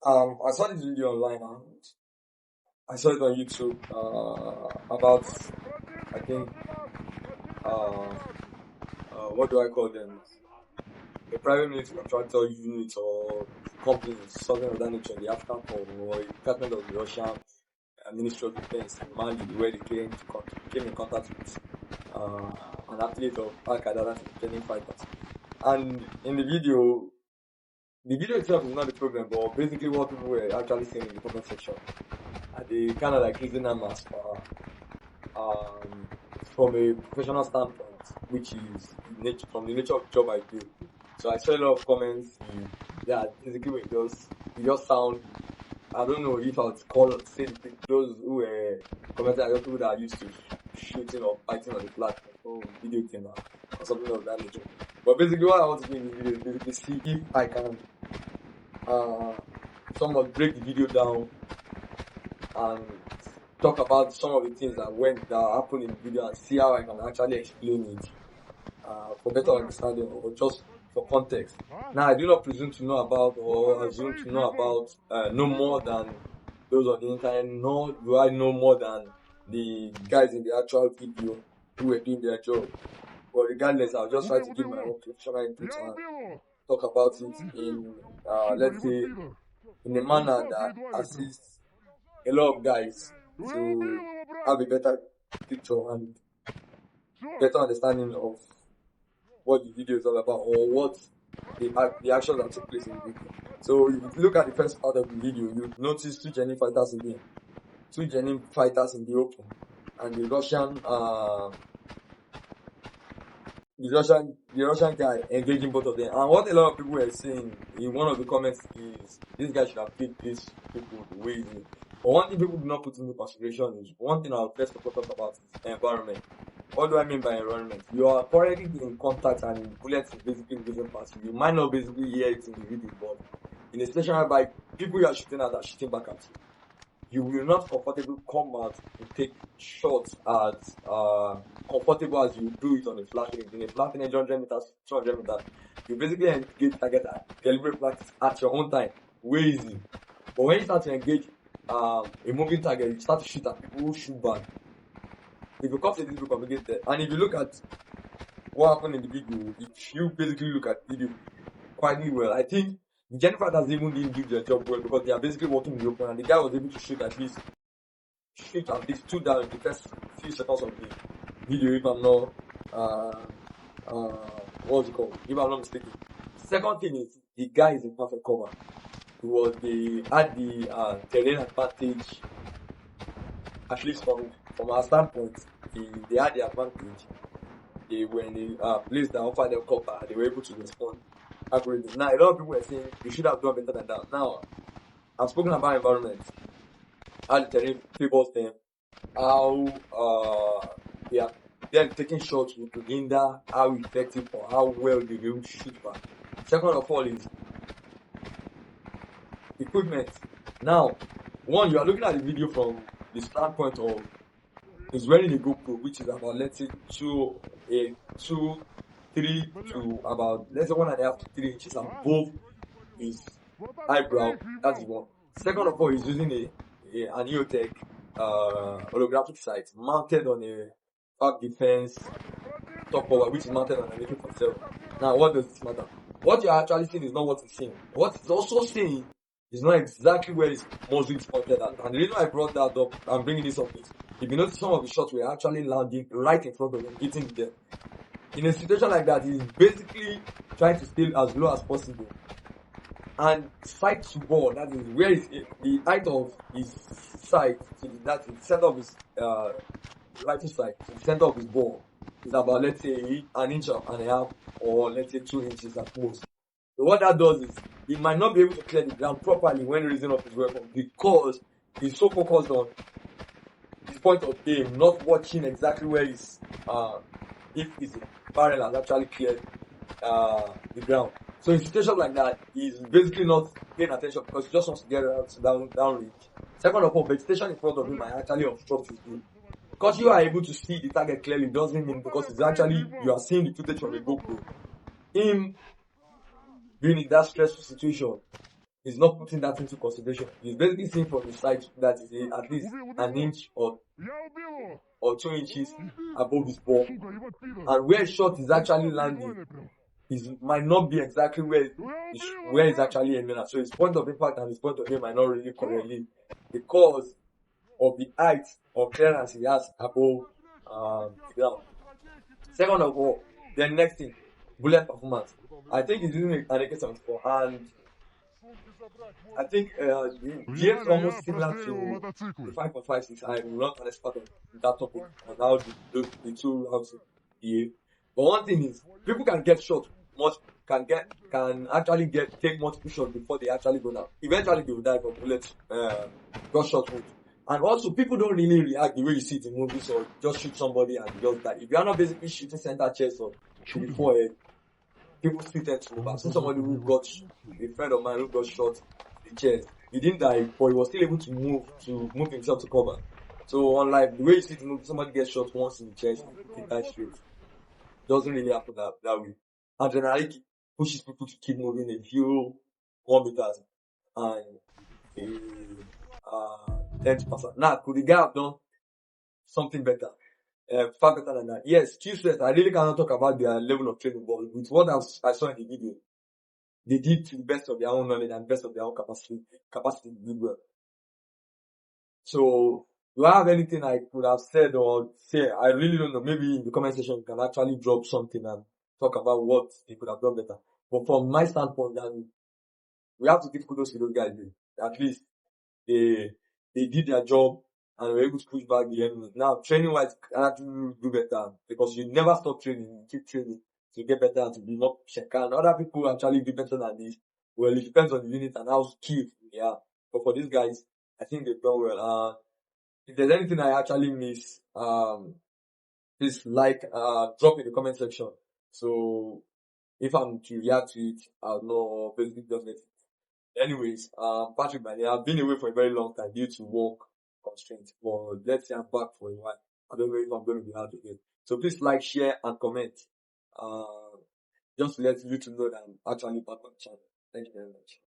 I saw this video online and I saw it on YouTube about, I think, what do I call them? A private military contractor unit or company, something of that nature, the African Corps or a department of the Russian Ministry of Defense in Mali, where they came in contact with an athlete of Al Qaeda, that is JNIM fighters. And in the video itself is not the problem, but basically what people were actually saying in the comment section, they kind of like using them as from a professional standpoint, which is from the nature of the job I do. So I saw a lot of comments that basically it just sound, I don't know if I would say those who were commenting are people that are used to shooting or fighting on the platform or video game or something of that nature. But basically what I want to do in the video is basically see if I can somewhat break the video down and talk about some of the things that happened in the video and see how I can actually explain it for better understanding or just for context. Now, I do not presume to know about or assume to know about no more than those on the internet, nor do I know more than the guys in the actual video who were doing their job. But regardless, I'll just try to give my own professional input and talk about it in, let's say, in a manner that assists a lot of guys to have a better picture and better understanding of what the video is all about or what the actions that took place in the video. So if you look at the first part of the video, you notice two JNIM fighters in the open, and the Russian guy engaging both of them. And what a lot of people were saying in one of the comments is this guy should have paid these people the way he did. But one thing people do not put into consideration is one thing I'll first talk about is environment. What do I mean by environment? You are currently in contact and bullets is basically moving past you. You might not basically hear it in the video, but in a situation whereby people you are shooting at are shooting back at you, you will not comfortably come out and take shots as comfortable as you do it on a flat range. In a flat range, 100 meters, 200 meters, you basically engage target at deliberate practice at your own time. Way easy. But when you start to engage a moving target, you start to shoot at people who shoot back. If you come to this book complicated, and if you look at what happened in the video, if you basically look at the video quite well, I think the JNIM fighters even didn't do their job well because they are basically working in the open, and the guy was able to shoot at least two down in the first few seconds of the video, if I'm not what's it called? If I'm not mistaken. Second thing is the guy is in perfect cover. They had the terrain advantage, at least from our standpoint. They had the advantage. When they placed the offer their cover, they were able to respond accurately. Now, a lot of people were saying you should have done better than that. Now, I've spoken about environment, how the terrain favors them, how they are taking shots with hinder how effective or how well they will shoot back. Second of all is equipment. Now, one, you are looking at the video from the standpoint of he's wearing a GoPro, which is about, let's say, 3 to about, let's say 1.5 to 3 inches above his eyebrow. That's one. Second of all, he's using an EOTech holographic sight mounted on a back defense top cover, which is mounted on an AK-47. Now, what does this matter? What you're actually seeing is not what he's seeing. What he's also seeing is not exactly where his muzzle is pointed at. And the reason I brought that up, I'm bringing this up is, if you notice some of the shots were actually landing right in front of him, hitting the deck. In a situation like that, he's basically trying to stay as low as possible. And sight to ball, that is where the height of his sight, that's the center of his rifle sight, the center of his ball, is about, let's say, 1.5 inches or let's say 2 inches at most. So what that does is, he might not be able to clear the ground properly when raising up his weapon because he's so focused on his point of aim, not watching exactly where if his barrel has actually cleared the ground. So in situations like that, he's basically not paying attention because he just wants to get down range. Second of all, vegetation in front of him might actually obstruct his view. Because you are able to see the target clearly doesn't mean because it's actually, you are seeing the footage from a GoPro. Him being in that stressful situation, He's not putting that into consideration. He's basically seeing from his side that is at least an inch or 2 inches above his ball. And where his shot is actually landing, it might not be exactly where it's actually aiming at. So his point of impact and his point of aim might not really correlate because of the height of clearance he has above the ground. Second of all, the next thing, bullet performance. I think he's using an AK-74, and I think the is almost similar to the 5.56. I'm not an expert on that topic on how the two rounds behave. But one thing is, people can get shot can actually take multiple shots before they actually go down. Eventually they will die from bullets, gunshot wound. And also, people don't really react the way you see it in movies or just shoot somebody and just die. If you are not basically shooting center chest or shooting forehead, people still tend to move. I've seen somebody a friend of mine who got shot in the chest. He didn't die, but he was still able to move himself to cover. So unlike the way you see it in movies, somebody gets shot once in the chest, they die straight. Doesn't really happen that way. Adrenaline pushes people to keep moving a few 1 meters and 10%. Now, could the guy have done something better? Far better than that. Yes, chief says I really cannot talk about their level of training, but with what I saw in the video, they did to the best of their own knowledge and best of their own capacity to do well. So, do I have anything I could have said or say? I really don't know. Maybe in the comment section you can actually drop something and talk about what they could have done better. But from my standpoint, we have to give kudos to those guys. At least they did their job and were able to push back the enemy. Now, training-wise, you can actually do better because you never stop training. You keep training to get better and to be more shakan. Other people actually do better than this. Well, it depends on the unit and how skilled they are. But for these guys, I think they've done well. If there's anything I actually miss, please drop in the comment section. So if I'm to react to it, I'll know basically just let it. Anyways, Patrick, man, I've been away for a very long time due to work constraints. But let's say I'm back for a while. I don't know if I'm going to be out again. So please like, share, and comment. Just to let YouTube know that I'm actually back on the channel. Thank you very much.